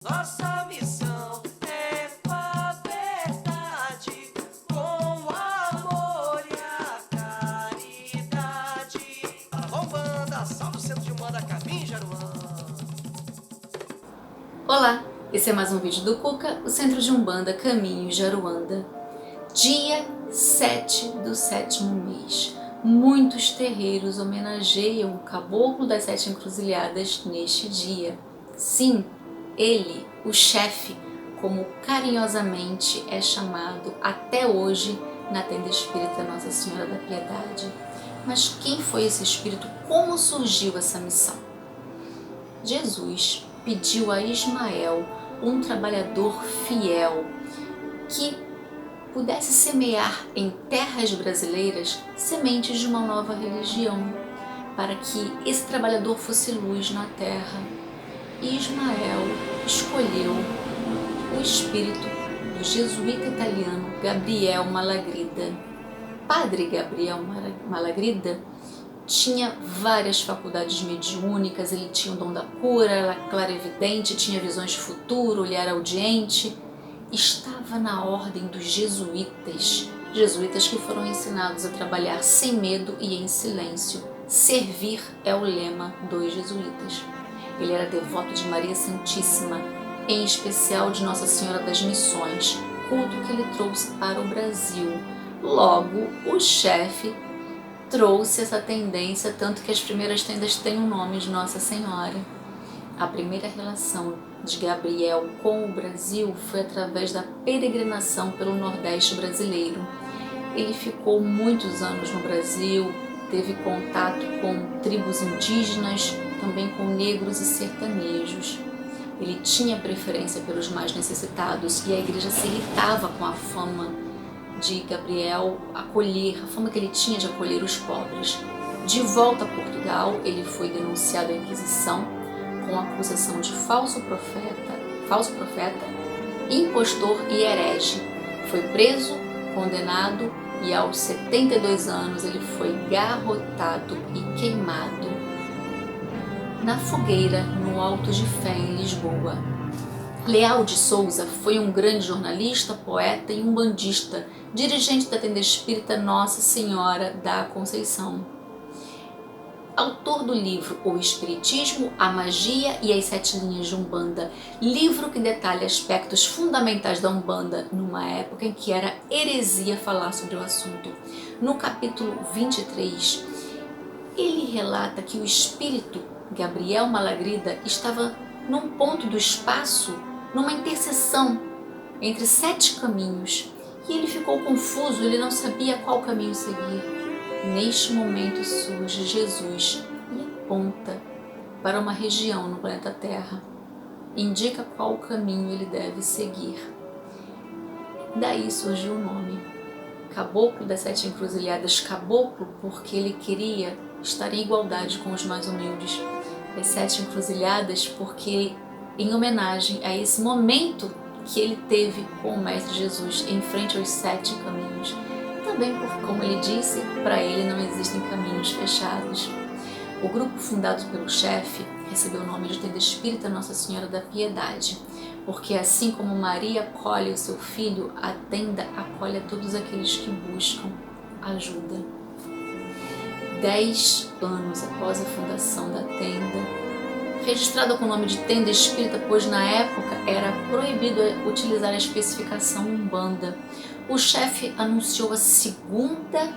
Nossa missão é com a verdade, com amor e a caridade. Umbanda, salve o centro de Umbanda, caminho Jaruã. Olá, esse é mais um vídeo do Cuca, o Centro de Umbanda Caminho Jaruanda. Dia 7 do 7º mês. Muitos terreiros homenageiam o Caboclo das Sete Encruzilhadas neste dia. Sim, ele, o chefe, como carinhosamente é chamado até hoje na tenda espírita Nossa Senhora da Piedade. Mas quem foi esse espírito? Como surgiu essa missão? Jesus pediu a Ismael, um trabalhador fiel, que pudesse semear em terras brasileiras sementes de uma nova religião, para que esse trabalhador fosse luz na terra. E Ismael escolheu o espírito do jesuíta italiano Gabriel Malagrida. Padre Gabriel Malagrida tinha várias faculdades mediúnicas, ele tinha o dom da cura, era clarividente, tinha visões de futuro, ele era audiente. Estava na ordem dos jesuítas que foram ensinados a trabalhar sem medo e em silêncio. Servir é o lema dos jesuítas. Ele era devoto de Maria Santíssima, em especial de Nossa Senhora das Missões, culto que ele trouxe para o Brasil. Logo, o chefe trouxe essa tendência, tanto que as primeiras tendas têm o nome de Nossa Senhora. A primeira relação de Gabriel com o Brasil foi através da peregrinação pelo Nordeste brasileiro. Ele ficou muitos anos no Brasil, teve contato com tribos indígenas, também com negros e sertanejos. Ele tinha preferência pelos mais necessitados e a igreja se irritava com a fama de Gabriel a fama que ele tinha de acolher os pobres. De volta a Portugal, ele foi denunciado à Inquisição com acusação de falso profeta, impostor e herege. Foi preso, condenado e aos 72 anos ele foi garrotado e queimado na fogueira no Alto de Fé em Lisboa. Leal de Souza foi um grande jornalista, poeta e umbandista, dirigente da tenda espírita Nossa Senhora da Conceição. Autor do livro O Espiritismo, a Magia e as Sete Linhas de Umbanda, livro que detalha aspectos fundamentais da Umbanda numa época em que era heresia falar sobre o assunto. No capítulo 23, ele relata que o espírito Gabriel Malagrida estava num ponto do espaço, numa interseção entre 7 caminhos, e ele ficou confuso, ele não sabia qual caminho seguir. Neste momento surge Jesus e aponta para uma região no planeta Terra, indica qual caminho ele deve seguir. Daí surgiu o nome, Caboclo das Sete Encruzilhadas. Caboclo porque ele queria estar em igualdade com os mais humildes. As Sete Encruzilhadas porque em homenagem a esse momento que ele teve com o Mestre Jesus em frente aos 7 caminhos. Também porque, como ele disse, para ele não existem caminhos fechados. O grupo fundado pelo chefe recebeu o nome de Tenda Espírita Nossa Senhora da Piedade, porque assim como Maria acolhe o seu filho, a tenda acolhe a todos aqueles que buscam ajuda. 10 anos após a fundação da tenda, registrada com o nome de Tenda Espírita, pois na época era proibido utilizar a especificação Umbanda, o chefe anunciou a segunda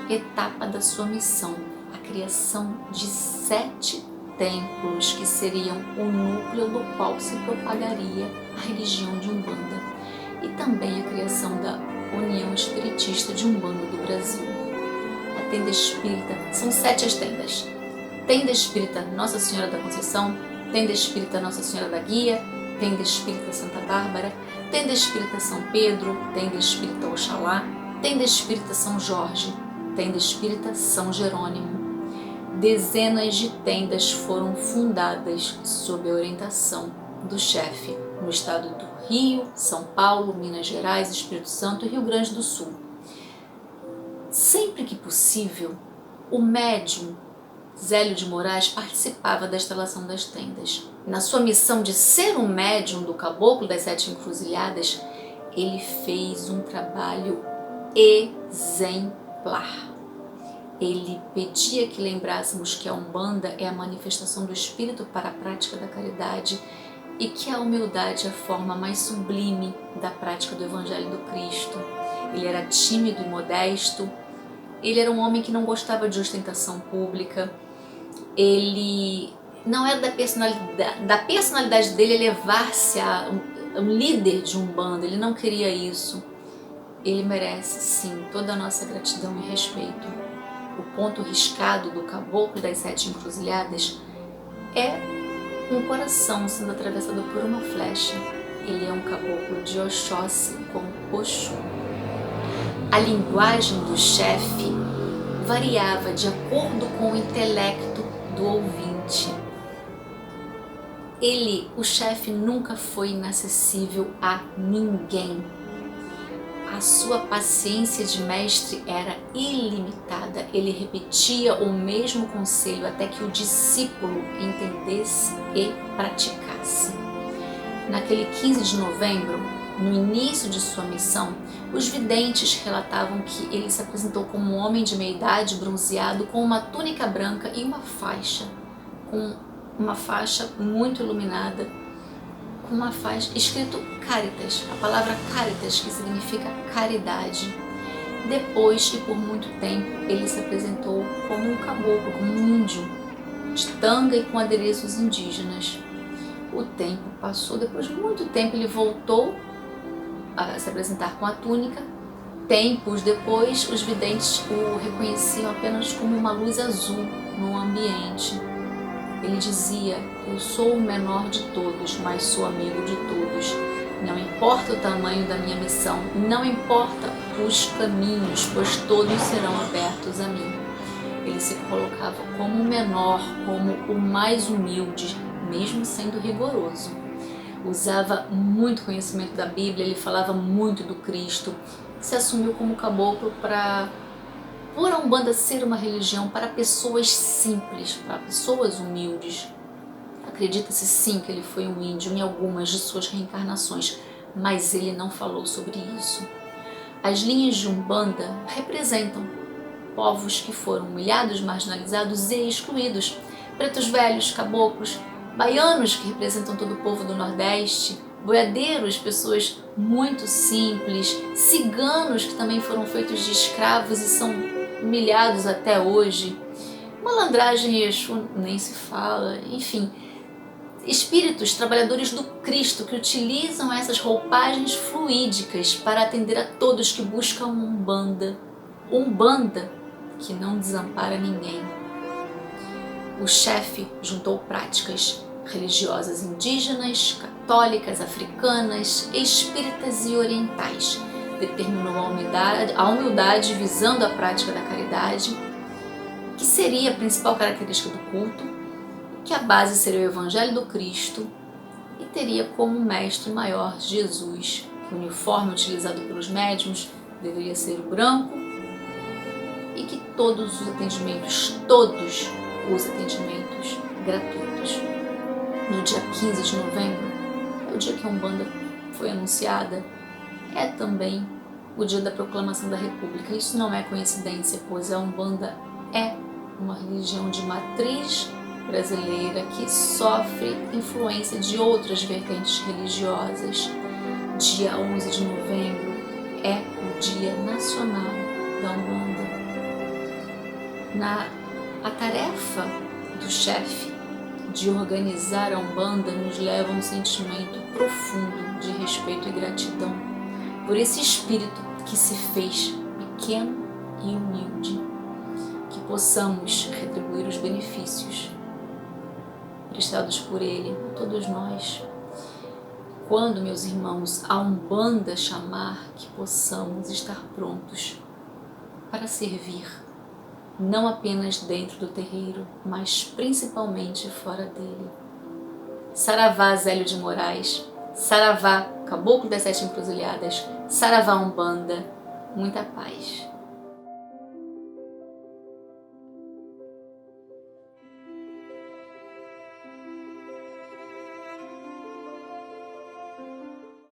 etapa da sua missão, a criação de 7 templos que seriam o núcleo do qual se propagaria a religião de Umbanda, e também a criação da União Espiritista de Umbanda do Brasil. A tenda espírita, são 7 as tendas: Tenda Espírita Nossa Senhora da Conceição, Tenda Espírita Nossa Senhora da Guia, Tenda Espírita Santa Bárbara, Tenda Espírita São Pedro, Tenda Espírita Oxalá, Tenda Espírita São Jorge, Tenda Espírita São Jerônimo. Dezenas de tendas foram fundadas sob a orientação do chefe no estado do Rio, São Paulo, Minas Gerais, Espírito Santo e Rio Grande do Sul. Sempre que possível, o médium Zélio de Moraes participava da instalação das tendas. na sua missão de ser um médium do Caboclo das Sete Encruzilhadas, ele fez um trabalho exemplar. Ele pedia que lembrássemos que a Umbanda é a manifestação do Espírito para a prática da caridade e que a humildade é a forma mais sublime da prática do Evangelho do Cristo. Ele era tímido e modesto, ele era um homem que não gostava de ostentação pública, ele não era da personalidade dele elevar-se a um líder de Umbanda, ele não queria isso. Ele merece, sim, toda a nossa gratidão e respeito. O ponto riscado do Caboclo das Sete Encruzilhadas é um coração sendo atravessado por uma flecha. Ele é um caboclo de Oxóssi com Oxum. A linguagem do chefe variava de acordo com o intelecto do ouvinte. O chefe, nunca foi inacessível a ninguém. A sua paciência de mestre era ilimitada. Ele repetia o mesmo conselho até que o discípulo entendesse e praticasse. Naquele 15 de novembro, no início de sua missão, os videntes relatavam que ele se apresentou como um homem de meia-idade, bronzeado, com uma túnica branca e uma faixa muito iluminada, com uma faixa escrito Caritas, a palavra Caritas, que significa caridade. Depois e por muito tempo, ele se apresentou como um caboclo, como um índio, de tanga e com adereços indígenas. O tempo passou, depois de muito tempo ele voltou a se apresentar com a túnica. Tempos depois, os videntes o reconheciam apenas como uma luz azul no ambiente. Ele dizia: eu sou o menor de todos, mas sou amigo de todos. Não importa o tamanho da minha missão, não importa os caminhos, pois todos serão abertos a mim. Ele se colocava como o menor, como o mais humilde, mesmo sendo rigoroso. Usava muito conhecimento da Bíblia, ele falava muito do Cristo, se assumiu como caboclo por a Umbanda ser uma religião para pessoas simples, para pessoas humildes. Acredita-se sim que ele foi um índio em algumas de suas reencarnações, mas ele não falou sobre isso. As linhas de Umbanda representam povos que foram humilhados, marginalizados e excluídos. Pretos velhos, caboclos, baianos, que representam todo o povo do Nordeste, boiadeiros, pessoas muito simples, ciganos, que também foram feitos de escravos e são humilhados até hoje, malandragem e Exu nem se fala, enfim, espíritos, trabalhadores do Cristo, que utilizam essas roupagens fluídicas para atender a todos que buscam Umbanda que não desampara ninguém. O chefe juntou práticas religiosas indígenas, católicas, africanas, espíritas e orientais. Determinou a humildade visando a prática da caridade, que seria a principal característica do culto, que a base seria o Evangelho do Cristo e teria como mestre maior Jesus, que o uniforme utilizado pelos médiuns deveria ser o branco e que todos os atendimentos gratuitos. No dia 15 de novembro, é o dia que a Umbanda foi anunciada, é também o dia da proclamação da República. Isso não é coincidência, pois a Umbanda é uma religião de matriz brasileira que sofre influência de outras vertentes religiosas. Dia 11 de novembro é o Dia Nacional da Umbanda. A tarefa do chefe de organizar a Umbanda nos leva a um sentimento profundo de respeito e gratidão por esse espírito que se fez pequeno e humilde, que possamos retribuir os benefícios prestados por ele a todos nós. Quando, meus irmãos, a Umbanda chamar, que possamos estar prontos para servir, não apenas dentro do terreiro, mas principalmente fora dele. Saravá, Zélio de Moraes. Saravá, Caboclo das Sete Encruzilhadas. Saravá, Umbanda. Muita paz.